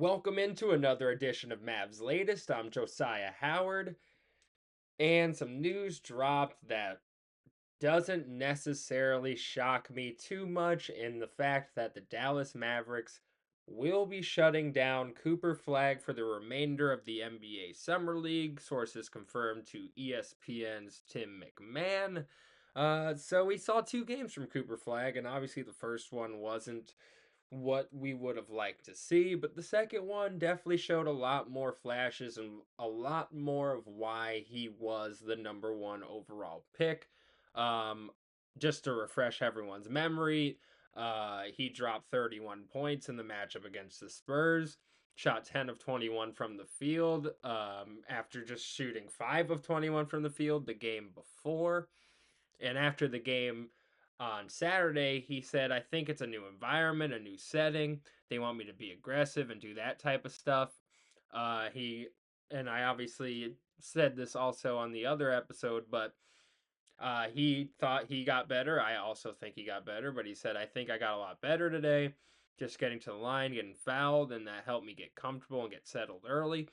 Welcome into another edition of Mavs Latest. I'm Josyah Howard, and some news dropped that doesn't necessarily shock me too much in the fact that the Dallas Mavericks will be shutting down Cooper Flag for the remainder of the NBA Summer League, sources confirmed to ESPN's Tim McMahon. So we saw two games from Cooper Flag, and obviously the first one wasn't what we would have liked to see, but the second one definitely showed a lot more flashes and a lot more of why he was the number one overall pick. Um, just to refresh everyone's memory, he dropped 31 points in the matchup against the Spurs. Shot 10 of 21 from the field after just shooting 5 of 21 from the field the game before. And after the game on Saturday, he said, I think it's a new environment, a new setting. They want me to be aggressive and do that type of stuff. He and I obviously said this also on the other episode, but he thought he got better. I also think he got better, but he said, I think I got a lot better today. Just getting to the line, getting fouled, and that helped me get comfortable and get settled early.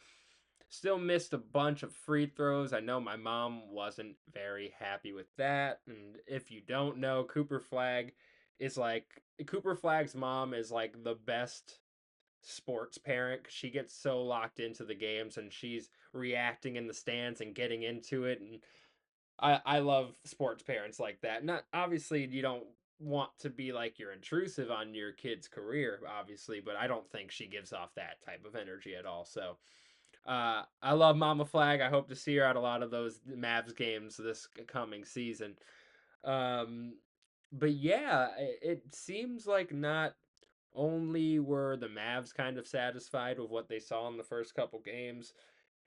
Still missed a bunch of free throws. I know my mom wasn't very happy with that. And if you don't know, Cooper Flag's mom is like the best sports parent. She gets so locked into the games and she's reacting in the stands and getting into it. And I love sports parents like that. Not obviously you don't want to be like you're intrusive on your kid's career, obviously, but I don't think she gives off that type of energy at all. So I love Mama Flag. I hope to see her at a lot of those Mavs games this coming season. Um, but yeah, it seems like not only were the Mavs kind of satisfied with what they saw in the first couple games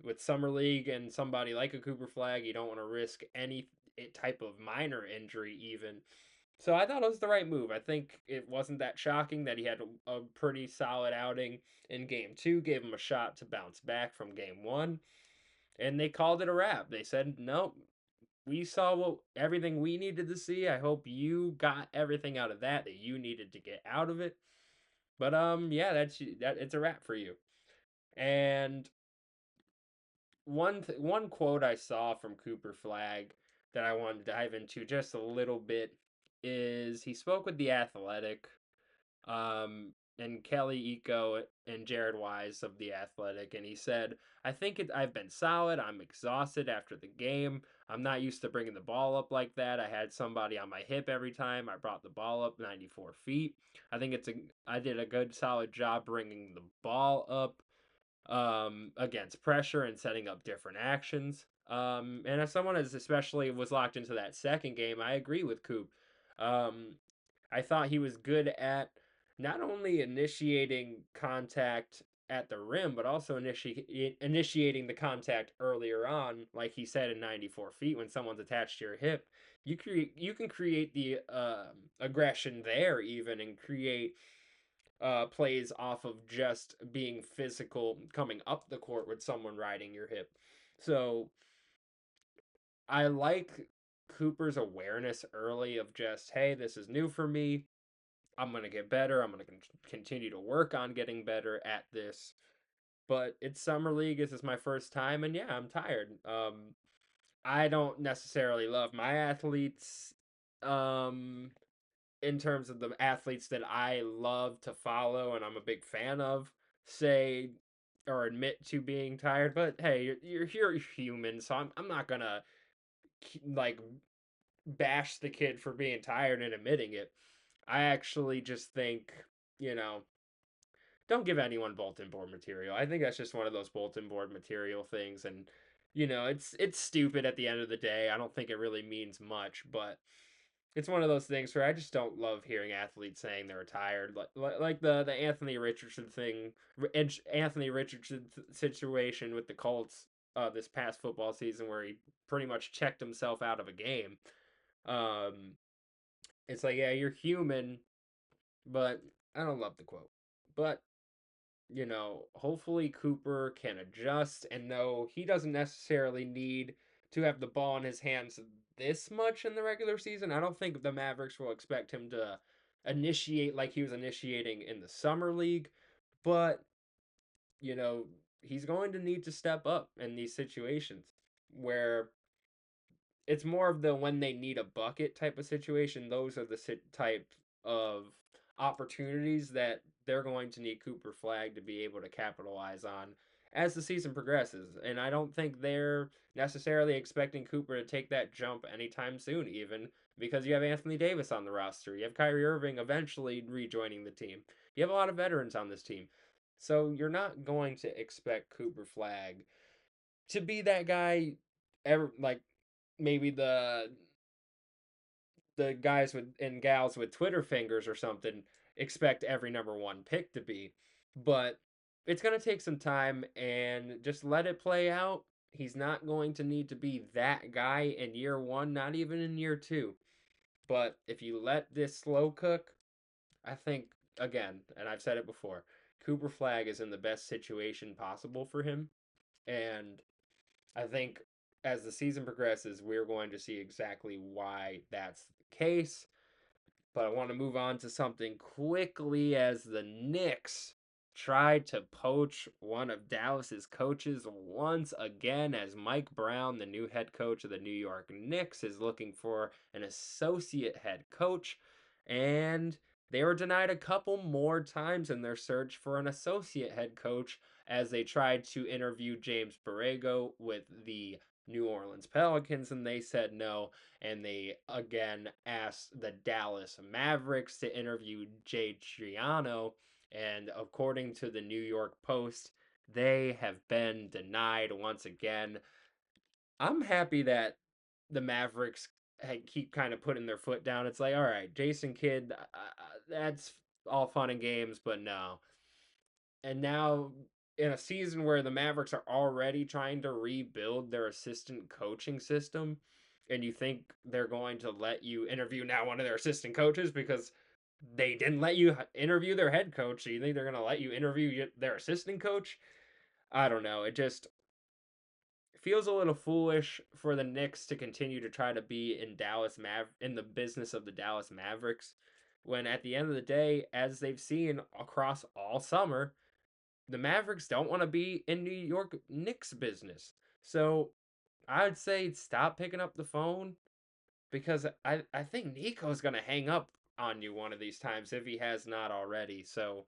with Summer League and somebody like a Cooper Flag, you don't want to risk any type of minor injury even. So I thought it was the right move. I think it wasn't that shocking that he had a pretty solid outing in game two, gave him a shot to bounce back from game one, and they called it a wrap. They said, nope, we saw everything we needed to see. I hope you got everything out of that you needed to get out of it. But yeah, that it's a wrap for you. And one quote I saw from Cooper Flag that I wanted to dive into just a little bit is he spoke with The Athletic, and Kelly Eco and Jared Wise of The Athletic, and he said, I've been solid. I'm exhausted after the game. I'm not used to bringing the ball up like that. I had somebody on my hip every time I brought the ball up 94 feet. I did a good solid job bringing the ball up against pressure and setting up different actions. And as someone as especially was locked into that second game, I agree with Coop. Um, I thought he was good at not only initiating contact at the rim, but also initiating the contact earlier on, like he said in 94 feet when someone's attached to your hip. You can create the aggression there even and create plays off of just being physical coming up the court with someone riding your hip. So I like Cooper's awareness early of just, hey, this is new for me. I'm going to get better. I'm going to continue to work on getting better at this. But it's Summer League. This is my first time. And yeah, I'm tired. I don't necessarily love my athletes. Um, in terms of the athletes that I love to follow and I'm a big fan of, say or admit to being tired. But hey, you're human, so I'm not gonna like bash the kid for being tired and admitting it. I actually just think, you know, don't give anyone bulletin board material. I think that's just one of those bulletin board material things, and it's stupid at the end of the day. I don't think it really means much, but it's one of those things where I just don't love hearing athletes saying they're tired, like the Anthony Richardson thing, Anthony Richardson situation with the Colts this past football season, where he pretty much checked himself out of a game. Um, it's like, yeah, you're human, but I don't love the quote. But hopefully Cooper can adjust and know he doesn't necessarily need to have the ball in his hands this much in the regular season. I don't think the Mavericks will expect him to initiate like he was initiating in the summer league, but you know, he's going to need to step up in these situations where it's more of the when they need a bucket type of situation. Those are the type of opportunities that they're going to need Cooper Flag to be able to capitalize on as the season progresses. And I don't think they're necessarily expecting Cooper to take that jump anytime soon, even because you have Anthony Davis on the roster. You have Kyrie Irving eventually rejoining the team. You have a lot of veterans on this team. So you're not going to expect Cooper Flag to be that guy ever like maybe the guys with and gals with Twitter fingers or something expect every number one pick to be. But it's going to take some time and just let it play out. He's not going to need to be that guy in year one, not even in year two. But if you let this slow cook, I think, again, and I've said it before, Cooper Flag is in the best situation possible for him. And I think as the season progresses, we're going to see exactly why that's the case. But I want to move on to something quickly as the Knicks tried to poach one of Dallas's coaches once again, as Mike Brown, the new head coach of the New York Knicks, is looking for an associate head coach. And they were denied a couple more times in their search for an associate head coach as they tried to interview James Borrego with the New Orleans Pelicans, and they said no. And they again asked the Dallas Mavericks to interview Jay Triano. And according to the New York Post, they have been denied once again. I'm happy that the Mavericks keep kind of putting their foot down. It's like, all right, Jason Kidd, that's all fun and games, but no. And now, in a season where the Mavericks are already trying to rebuild their assistant coaching system, and you think they're going to let you interview now one of their assistant coaches because they didn't let you interview their head coach, so you think they're going to let you interview their assistant coach? I don't know. It just feels a little foolish for the Knicks to continue to try to be in in the business of the Dallas Mavericks when at the end of the day, as they've seen across all summer, the Mavericks don't want to be in New York Knicks business. So I'd say stop picking up the phone because I think Nico's going to hang up on you one of these times if he has not already. So,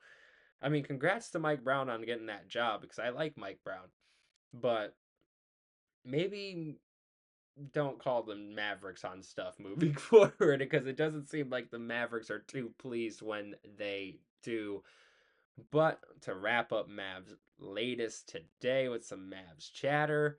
I mean, congrats to Mike Brown on getting that job because I like Mike Brown. But maybe don't call the Mavericks on stuff moving forward because it doesn't seem like the Mavericks are too pleased when they do. But to wrap up Mavs latest today with some Mavs chatter,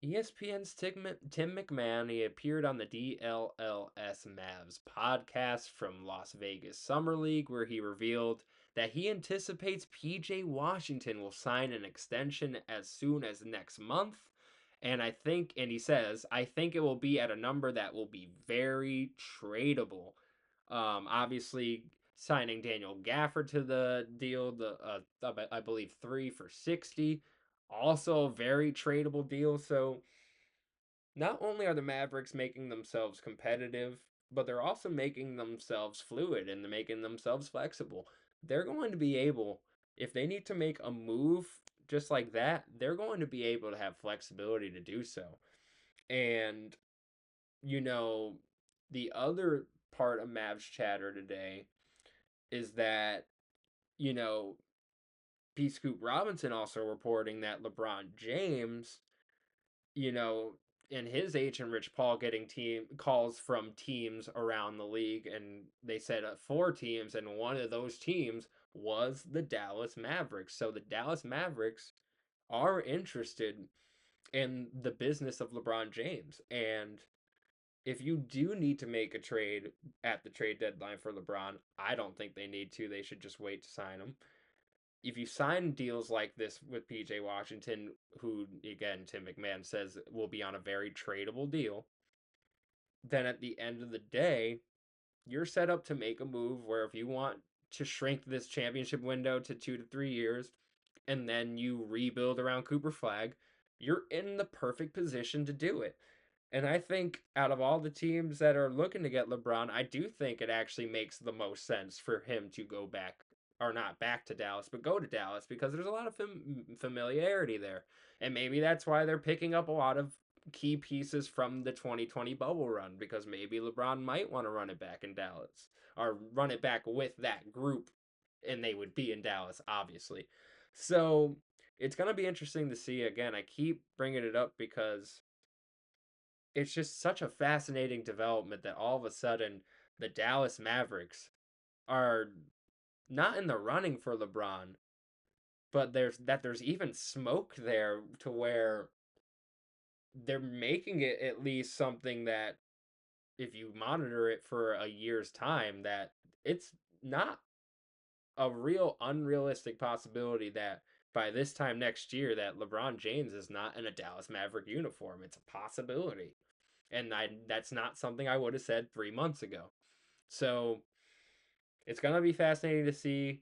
ESPN's Tim McMahon, he appeared on the DLLS Mavs podcast from Las Vegas Summer League where he revealed that he anticipates PJ Washington will sign an extension as soon as next month. And he says, I think it will be at a number that will be very tradable. Obviously, signing Daniel Gafford to the deal, I believe 3 for 60, also a very tradable deal. So not only are the Mavericks making themselves competitive, but they're also making themselves fluid and they're making themselves flexible. They're going to be able, if they need to make a move just like that, they're going to be able to have flexibility to do so. And, you know, the other part of Mavs chatter today is that, you know, P. Scoop Robinson also reporting that LeBron James, you know, and his agent Rich Paul getting team calls from teams around the league, and they said 4 teams, and one of those teams was the Dallas Mavericks. So the Dallas Mavericks are interested in the business of LeBron James, and if you do need to make a trade at the trade deadline for LeBron, I don't think they need to. They should just wait to sign him. If you sign deals like this with PJ Washington, who again Tim McMahon says will be on a very tradable deal, then at the end of the day, you're set up to make a move where if you want to shrink this championship window to 2 to 3 years and then you rebuild around Cooper Flag, you're in the perfect position to do it. And I think out of all the teams that are looking to get LeBron, I do think it actually makes the most sense for him to go back or not back to Dallas, but go to Dallas because there's a lot of familiarity there. And maybe that's why they're picking up a lot of key pieces from the 2020 bubble run because maybe LeBron might want to run it back in Dallas or run it back with that group and they would be in Dallas, obviously. So it's going to be interesting to see. Again, I keep bringing it up because it's just such a fascinating development that all of a sudden the Dallas Mavericks are not in the running for LeBron, but there's even smoke there to where they're making it at least something that if you monitor it for a year's time that it's not a real unrealistic possibility that by this time next year that LeBron James is not in a Dallas Maverick uniform. It's a possibility. And that's not something I would have said 3 months ago. So it's going to be fascinating to see.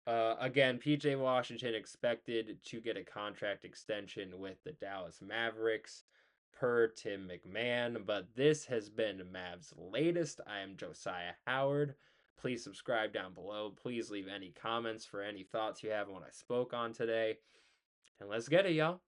Again, PJ Washington expected to get a contract extension with the Dallas Mavericks per Tim McMahon. But this has been Mavs Latest. I am Josyah Howard. Please subscribe down below. Please leave any comments for any thoughts you have on what I spoke on today. And let's get it, y'all.